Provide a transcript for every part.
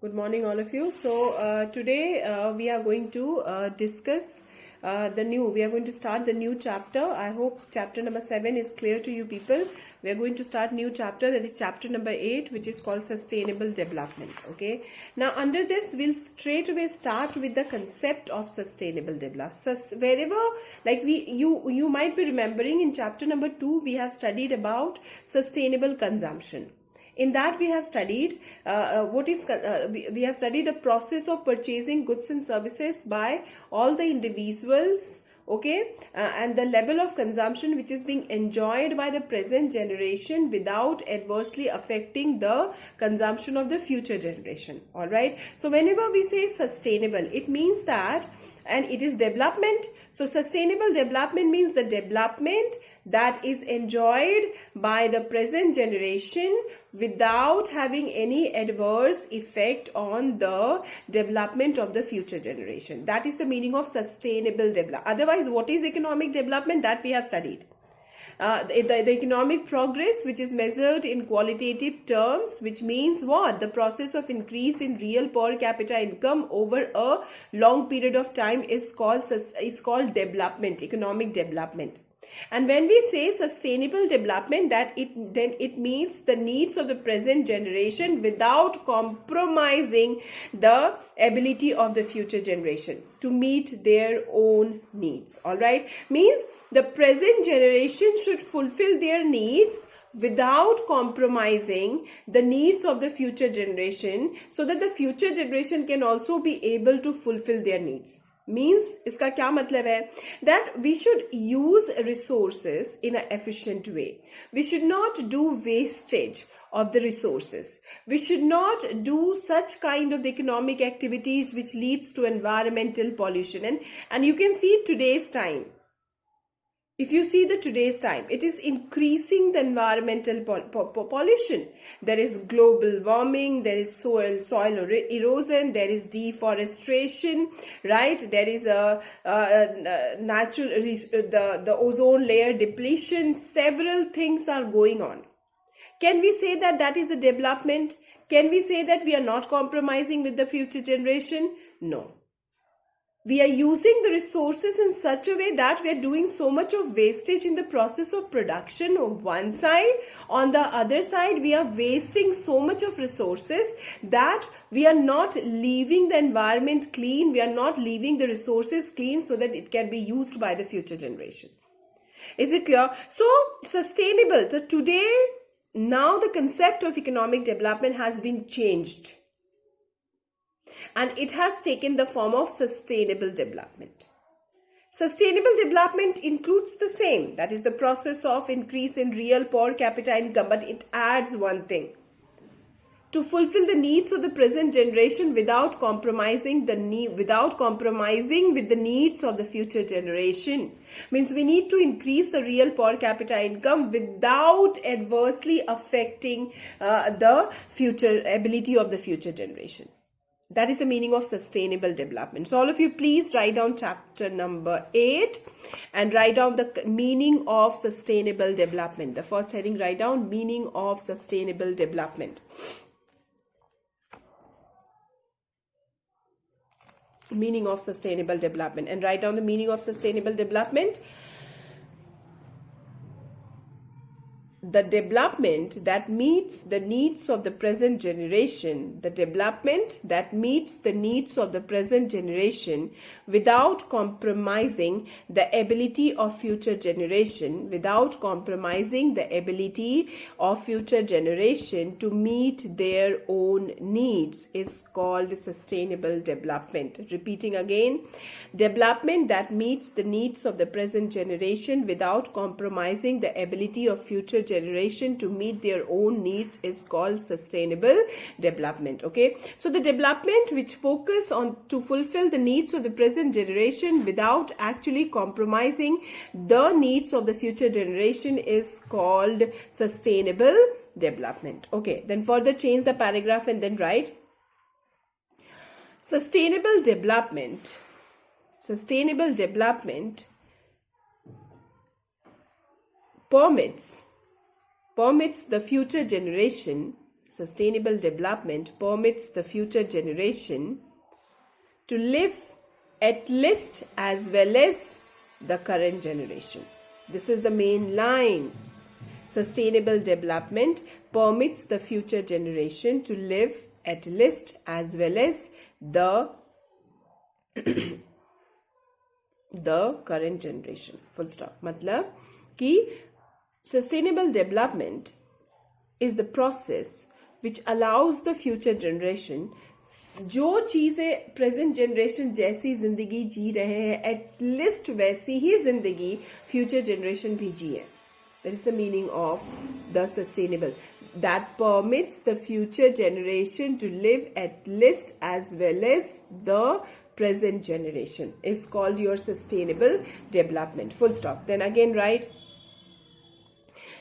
Good morning, all of you. So today we are going to discuss we are going to start the new chapter. I hope chapter number 7 is clear to you people. We are going to start new chapter, that is chapter number 8, which is called sustainable development. Okay. Now under this, we'll straight away start with the concept of sustainable development. Wherever, like you might be remembering in chapter number 2, we have studied about sustainable consumption. In that we have studied we have studied the process of purchasing goods and services by all the individuals, okay, and the level of consumption which is being enjoyed by the present generation without adversely affecting the consumption of the future generation. All right. So whenever we say sustainable, it means that, and it is development. So sustainable development means the development that is enjoyed by the present generation without having any adverse effect on the development of the future generation. That is the meaning of sustainable development. Otherwise, what is economic development? That we have studied. The economic progress, which is measured in qualitative terms, which means what? The process of increase in real per capita income over a long period of time is called development, economic development. And when we say sustainable development, then it means the needs of the present generation without compromising the ability of the future generation to meet their own needs. All right, means the present generation should fulfill their needs without compromising the needs of the future generation, so that the future generation can also be able to fulfill their needs. Means इसका क्या मतलब है? That we should use resources in an efficient way. We should not do wastage of the resources. We should not do such kind of economic activities which leads to environmental pollution. And you can see today's time. If you see today's time, it is increasing the environmental pollution. There is global warming, there is soil erosion, there is deforestation, right? There is the ozone layer depletion. Several things are going on. Can we say that is a development? Can we say that we are not compromising with the future generation? No. We are using the resources in such a way that we are doing so much of wastage in the process of production on one side. On the other side, we are wasting so much of resources that we are not leaving the environment clean. We are not leaving the resources clean so that it can be used by the future generation. Is it clear? So, sustainable. So today, now the concept of economic development has been changed. And it has taken the form of sustainable development. Sustainable development includes the same, that is the process of increase in real per capita income, but it adds one thing: to fulfill the needs of the present generation without compromising with the needs of the future generation. Means we need to increase the real per capita income without adversely affecting the future ability of the future generation. That is the meaning of sustainable development. So all of you, please write down chapter number 8 and write down the meaning of sustainable development. The first heading, write down meaning of sustainable development. Meaning of sustainable development. And write down the meaning of sustainable development. The development that meets the needs of the present generation, the development that meets the needs of the present generation without compromising the ability of future generation, without compromising the ability of future generation to meet their own needs is called sustainable development. Repeating again, development that meets the needs of the present generation without compromising the ability of future generation to meet their own needs is called sustainable development. Okay, so the development which focus on to fulfill the needs of the present generation without actually compromising the needs of the future generation is called sustainable development. Okay, then further change the paragraph and then write sustainable development. Sustainable development permits the future generation sustainable development permits the future generation to live at least as well as the current generation. This is the main line. Sustainable development permits the future generation to live at least as well as the current generation. Full stop. मतलब कि sustainable development is the process which allows the future generation, जो चीजें present generation जैसी जिंदगी जी रहे हैं at least वैसी ही जिंदगी फ्यूचर जनरेशन भी जिए. That is the meaning of the sustainable. That permits the future generation to live at least as well as the present generation is called your sustainable development. Full stop. Then again write.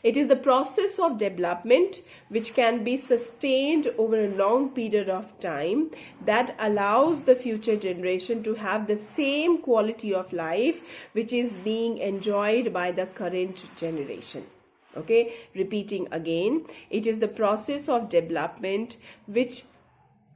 It is the process of development which can be sustained over a long period of time that allows the future generation to have the same quality of life which is being enjoyed by the current generation. Okay, repeating again. It is the process of development which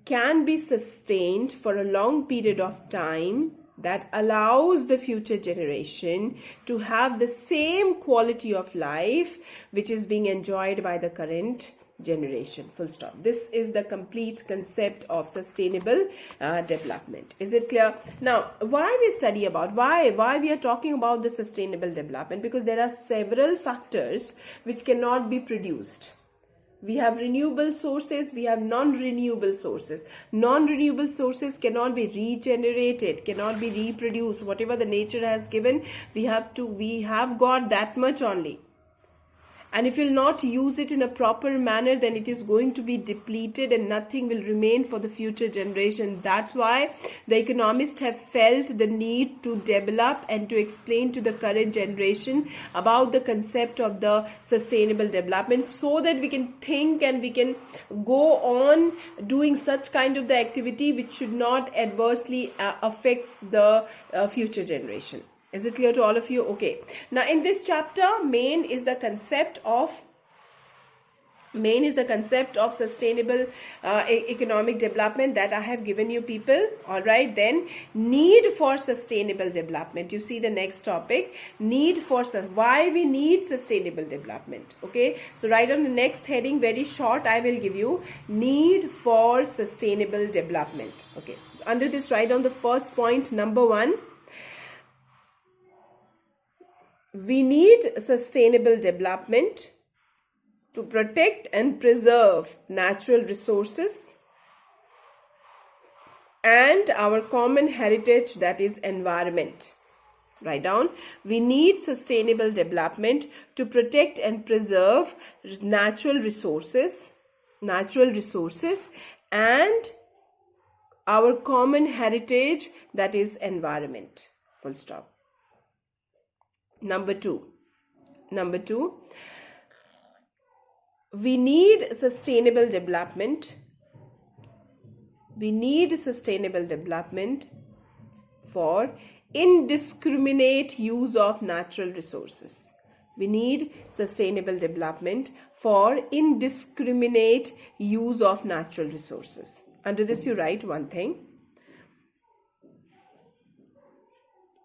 can be sustained for a long period of time that allows the future generation to have the same quality of life which is being enjoyed by the current generation. Full stop. This is the complete concept of sustainable development. Is it clear? Now, why we study about, why we are talking about the sustainable development? Because there are several factors which cannot be produced. We have renewable sources, we have non-renewable sources. Non-renewable sources cannot be regenerated, cannot be reproduced. Whatever the nature has given, we have got that much only. And if you will not use it in a proper manner, then it is going to be depleted and nothing will remain for the future generation. That's why the economists have felt the need to develop and to explain to the current generation about the concept of the sustainable development, so that we can think and we can go on doing such kind of the activity which should not adversely affects the future generation. Is it clear to all of you? Okay. Now in this chapter, main is the concept of sustainable economic development that I have given you people. All right. Then need for sustainable development. You see the next topic, need for, why we need sustainable development. Okay. So write on the next heading, very short, I will give you need for sustainable development. Okay. Under this, write on the first point, number 1. We need sustainable development to protect and preserve natural resources and our common heritage, that is environment. Write down. We need sustainable development to protect and preserve natural resources and our common heritage, that is environment. Full stop. Number 2, we need sustainable development. We need sustainable development for indiscriminate use of natural resources. We need sustainable development for indiscriminate use of natural resources. Under this, you write one thing.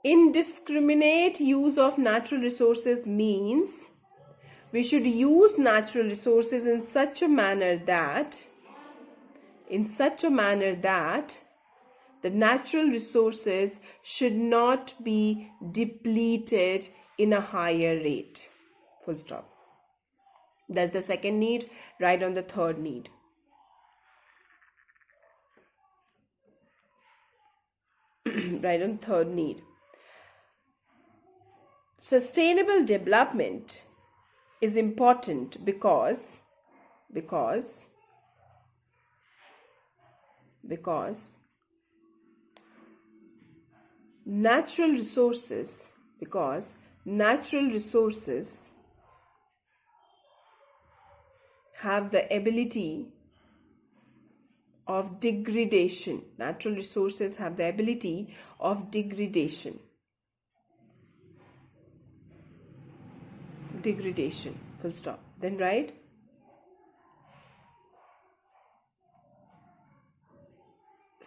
Indiscriminate use of natural resources means we should use natural resources in such a manner that the natural resources should not be depleted in a higher rate. Full stop. That's the second need. Write on the third need. Write on third need. Sustainable development is important because natural resources have the ability of degradation. Natural resources have the ability of degradation. Full stop. Then write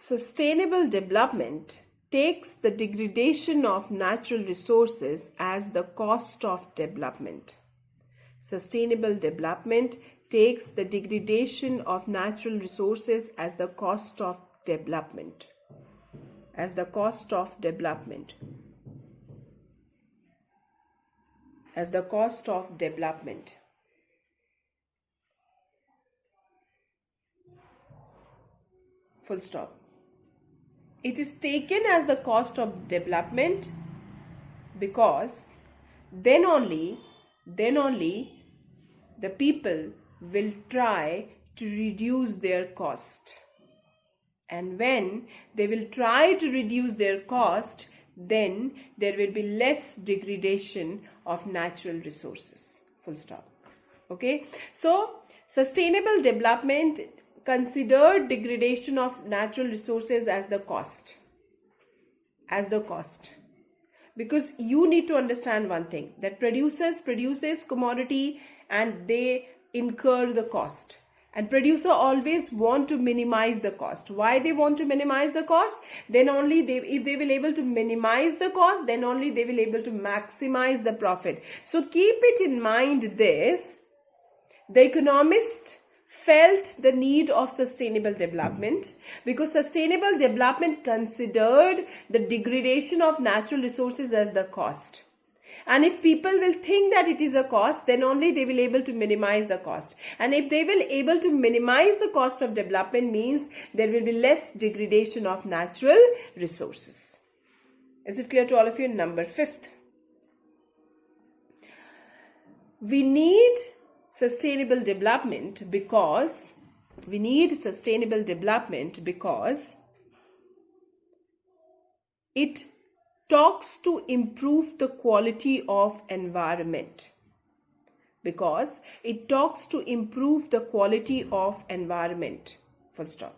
sustainable development takes the degradation of natural resources as the cost of development. Sustainable development takes the degradation of natural resources as the cost of development. As the cost of development. As the cost of development. Full stop. It is taken as the cost of development because then only the people will try to reduce their cost. And when they will try to reduce their cost, then there will be less degradation of natural resources. Full stop. Okay. So, sustainable development considered degradation of natural resources as the cost. As the cost. Because you need to understand one thing, that produces commodity and they incur the cost. And producer always want to minimize the cost. Why they want to minimize the cost? Then only if they will able to minimize the cost, then only they will able to maximize the profit. So keep it in mind this, the economist felt the need of sustainable development because sustainable development considered the degradation of natural resources as the cost. And if people will think that it is a cost, then only they will able to minimize the cost. And if they will able to minimize the cost of development means there will be less degradation of natural resources. Is it clear to all of you? Number 5th. We need sustainable development because it talks to improve the quality of environment. Because it talks to improve the quality of environment. Full stop.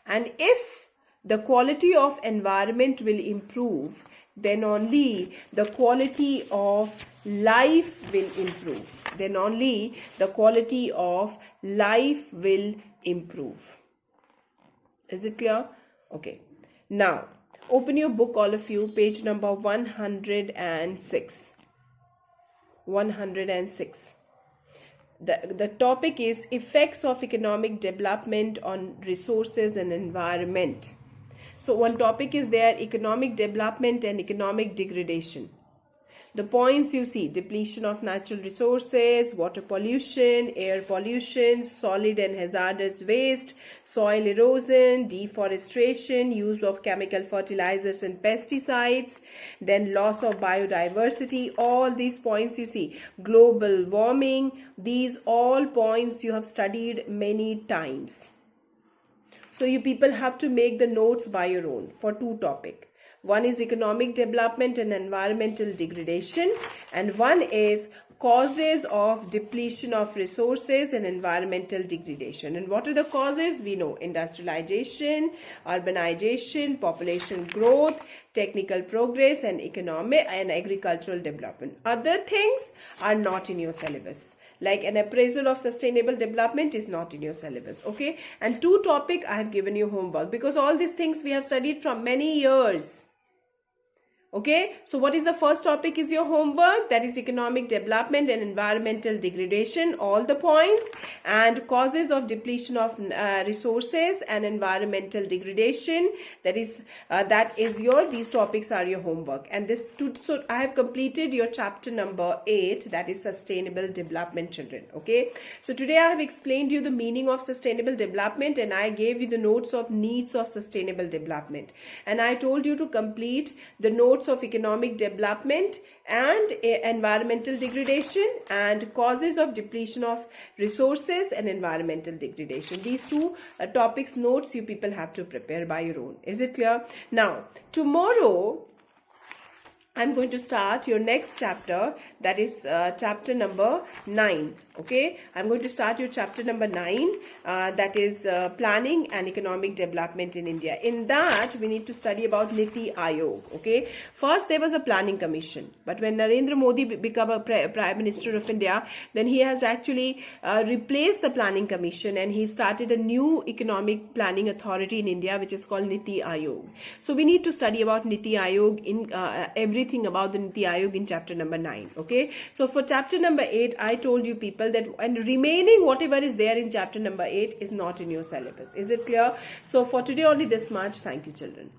And if the quality of environment will improve, then only the quality of life will improve. Then only the quality of life will improve. Is it clear? Okay. Now, open your book, all of you, page number 106. 106. The topic is effects of economic development on resources and environment. So one topic is there, economic development and economic degradation. The points you see, depletion of natural resources, water pollution, air pollution, solid and hazardous waste, soil erosion, deforestation, use of chemical fertilizers and pesticides, then loss of biodiversity, all these points you see, global warming, these all points you have studied many times. So you people have to make the notes by your own for two topics. One is economic development and environmental degradation, and one is causes of depletion of resources and environmental degradation. And what are the causes? We know industrialization, urbanization, population growth, technical progress, and economic and agricultural development. Other things are not in your syllabus. Like an appraisal of sustainable development is not in your syllabus. Okay. And two topics I have given you homework because all these things we have studied from many years. Okay, so what is the first topic is your homework, that is economic development and environmental degradation, all the points, and causes of depletion of resources and environmental degradation, these topics are your homework. And so I have completed your chapter number 8, that is sustainable development, children. Okay, so today I have explained you the meaning of sustainable development and I gave you the notes of needs of sustainable development, and I told you to complete the notes of economic development and environmental degradation and causes of depletion of resources and environmental degradation. These two topics notes you people have to prepare by your own. Is it clear? Now, tomorrow I'm going to start your next chapter, that is chapter number 9. Okay, I'm going to start your chapter number 9, that is planning and economic development in India. In that, we need to study about Niti Aayog. Okay, first there was a planning commission, but when Narendra Modi became a Prime Minister of India, then he has actually replaced the planning commission and he started a new economic planning authority in India, which is called Niti Aayog. So we need to study about Niti Aayog in everything about the Niti Aayog in chapter number 9. Okay, so for chapter number 8, I told you people that, and remaining whatever is there in chapter number 8 is not in your syllabus. Is it clear? So for today only this much. Thank you, children.